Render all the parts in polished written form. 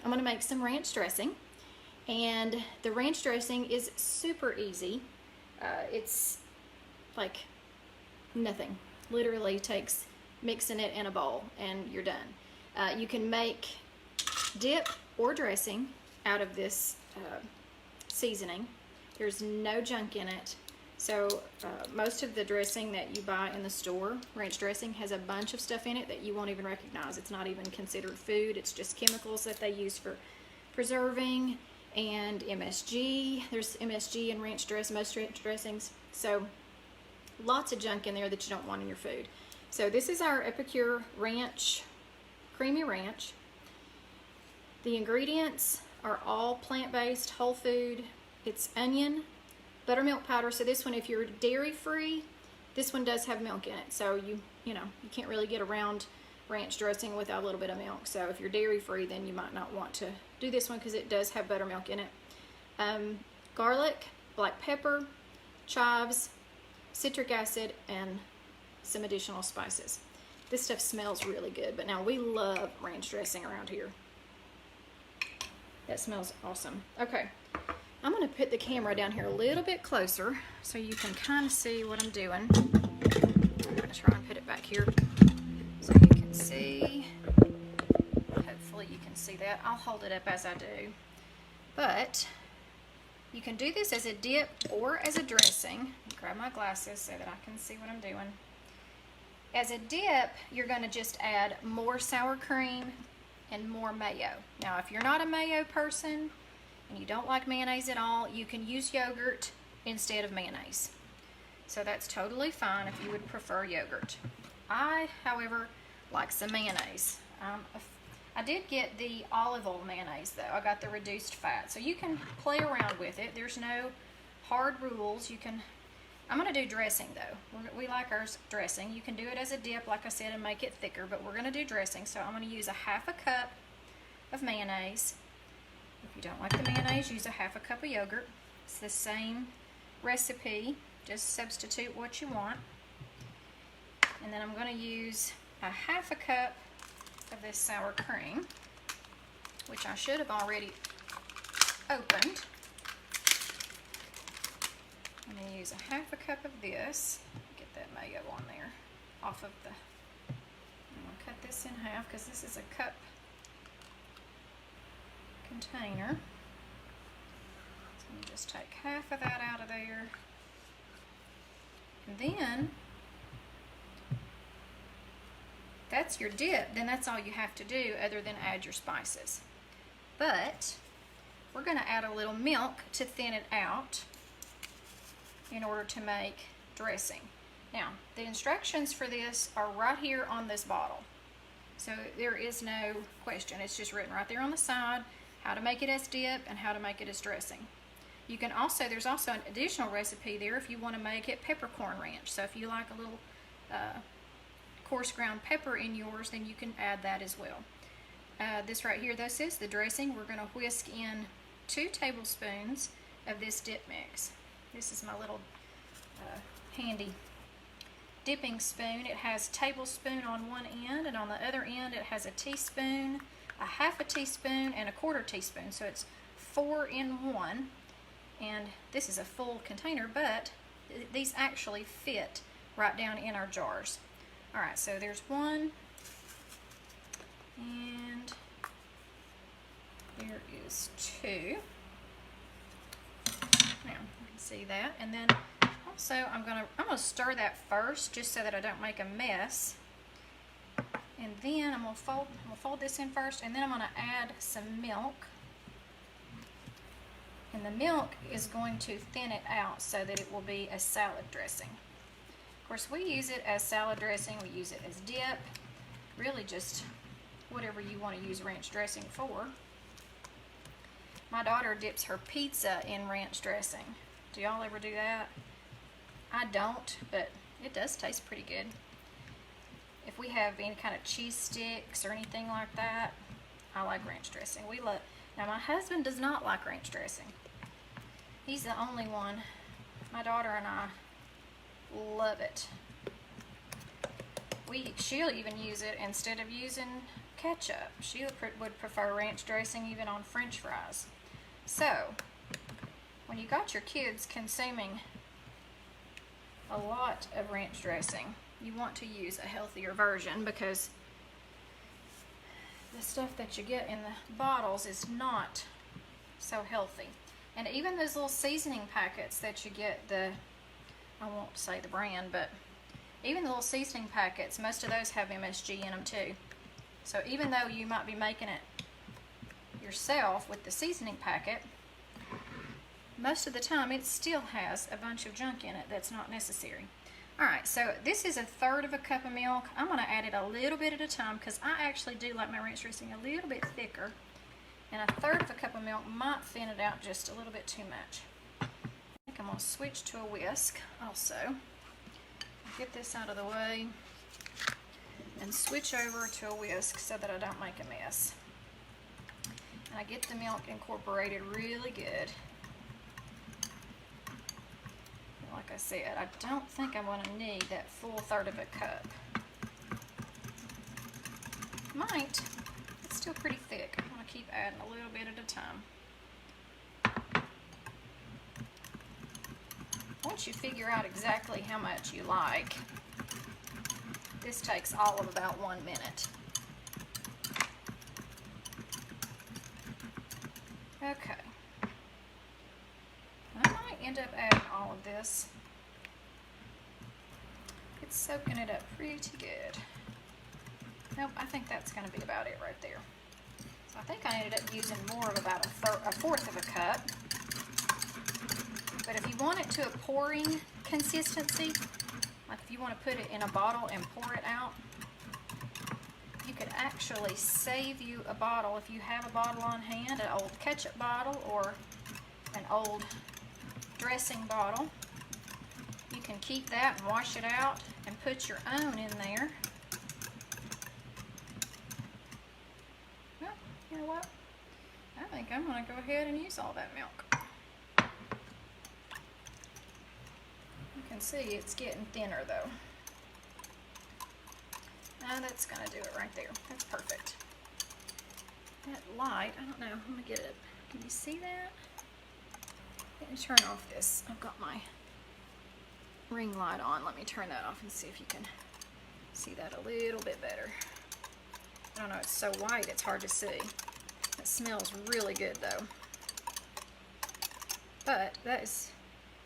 I'm gonna make some ranch dressing, and the ranch dressing is super easy. It's like nothing. Literally takes mixing it in a bowl and you're done. You can make dip or dressing out of this seasoning. There's no junk in it. So most of the dressing that you buy in the store, ranch dressing, has a bunch of stuff in it that you won't even recognize. It's not even considered food. It's just chemicals that they use for preserving, and MSG. There's MSG in ranch dress, most ranch dressings. So lots of junk in there that you don't want in your food. So this is our Epicure Ranch, Creamy Ranch. The ingredients are all plant-based, whole food. It's onion, buttermilk powder. So this one, if you're dairy-free, this one does have milk in it. So you can't really get around ranch dressing without a little bit of milk. So if you're dairy-free, then you might not want to do this one because it does have buttermilk in it. Garlic, black pepper, chives, citric acid, and some additional spices. This stuff smells really good, but now we love ranch dressing around here. That smells awesome. Okay, I'm gonna put the camera down here a little bit closer so you can kind of see what I'm doing. I'm gonna try and put it back here so you can see. Hopefully you can see that. I'll hold it up as I do. But you can do this as a dip or as a dressing. Grab my glasses so that I can see what I'm doing. As a dip, you're going to just add more sour cream and more mayo. Now, if you're not a mayo person and you don't like mayonnaise at all, you can use yogurt instead of mayonnaise. So that's totally fine if you would prefer yogurt. I, however, like some mayonnaise. I did get the olive oil mayonnaise though. I got the reduced fat. So you can play around with it. There's no hard rules. I'm going to do dressing though. We like ours dressing. You can do it as a dip, like I said, and make it thicker, but we're going to do dressing. So I'm going to use a half a cup of mayonnaise. If you don't like the mayonnaise, use a half a cup of yogurt. It's the same recipe. Just substitute what you want. And then I'm going to use a half a cup of this sour cream, which I should have already opened. I'm going to use a half a cup of this. Get that mayo on there off of the. I'm going to cut this in half because this is a cup container. So I'm going to just take half of that out of there. And then that's your dip. Then that's all you have to do other than add your spices. But we're going to add a little milk to thin it out in order to make dressing. Now, the instructions for this are right here on this bottle. So there is no question. It's just written right there on the side, how to make it as dip and how to make it as dressing. You can also, there's also an additional recipe there if you want to make it peppercorn ranch. So if you like a little coarse ground pepper in yours, then you can add that as well. This right here, this is the dressing. We're going to whisk in 2 tablespoons of this dip mix. This is my little handy dipping spoon. It has tablespoon on one end, and on the other end it has a teaspoon, a half a teaspoon, and a quarter teaspoon. So it's 4 in 1. And this is a full container, but these actually fit right down in our jars. Alright, so there's 1, and there is 2. Now, you can see that. And then also I'm gonna stir that first just so that I don't make a mess. And then I'm gonna fold this in first, and then I'm gonna add some milk. And the milk is going to thin it out so that it will be a salad dressing. Of course, we use it as salad dressing, we use it as dip, really just whatever you want to use ranch dressing for. My daughter dips her pizza in ranch dressing. Do y'all ever do that? I don't, but it does taste pretty good. If we have any kind of cheese sticks or anything like that, I like ranch dressing. Now my husband does not like ranch dressing. He's the only one. My daughter and I love it. She'll even use it instead of using ketchup. Sheila would prefer ranch dressing even on French fries. So, when you got your kids consuming a lot of ranch dressing, you want to use a healthier version because the stuff that you get in the bottles is not so healthy. And even those little seasoning packets that you get, I won't say the brand, but even the little seasoning packets, most of those have MSG in them too. So even though you might be making it yourself with the seasoning packet, most of the time it still has a bunch of junk in it that's not necessary. Alright, so this is 1/3 cup of milk. I'm going to add it a little bit at a time because I actually do like my ranch dressing a little bit thicker. And 1/3 cup of milk might thin it out just a little bit too much. I think I'm going to switch to a whisk also. Get this out of the way and switch over to a whisk so that I don't make a mess. And I get the milk incorporated really good. Like I said, I don't think I'm going to need that full 1/3 cup. Might. It's still pretty thick. I'm going to keep adding a little bit at a time. Once you figure out exactly how much you like, this takes all of about 1 minute. Okay. I might end up adding all of this. It's soaking it up pretty good. Nope, I think that's going to be about it right there. So I think I ended up using more of about 1/4 cup. But if you want it to a pouring consistency, like if you want to put it in a bottle and pour it out, you could actually save you a bottle if you have a bottle on hand, an old ketchup bottle or an old dressing bottle. You can keep that and wash it out and put your own in there. Well, you know what? I think I'm going to go ahead and use all that milk. You can see it's getting thinner though. Now that's going to do it right there. That's perfect. That light, I don't know, I'm going to get it. Can you see that? Let me turn off this. I've got my ring light on. Let me turn that off and see if you can see that a little bit better. I don't know, it's so white it's hard to see. It smells really good though. But that is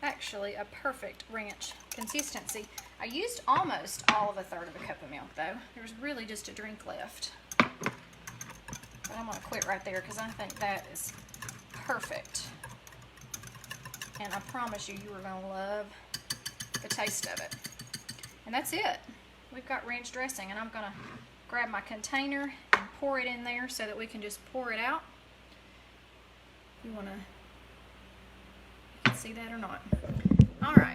actually a perfect ranch consistency. I used almost all of 1/3 cup of milk though. There's really just a drink left. But I'm going to quit right there because I think that is perfect. And I promise you, you are going to love the taste of it. And that's it. We've got ranch dressing, and I'm going to grab my container and pour it in there so that we can just pour it out. You want to see that or not? All right.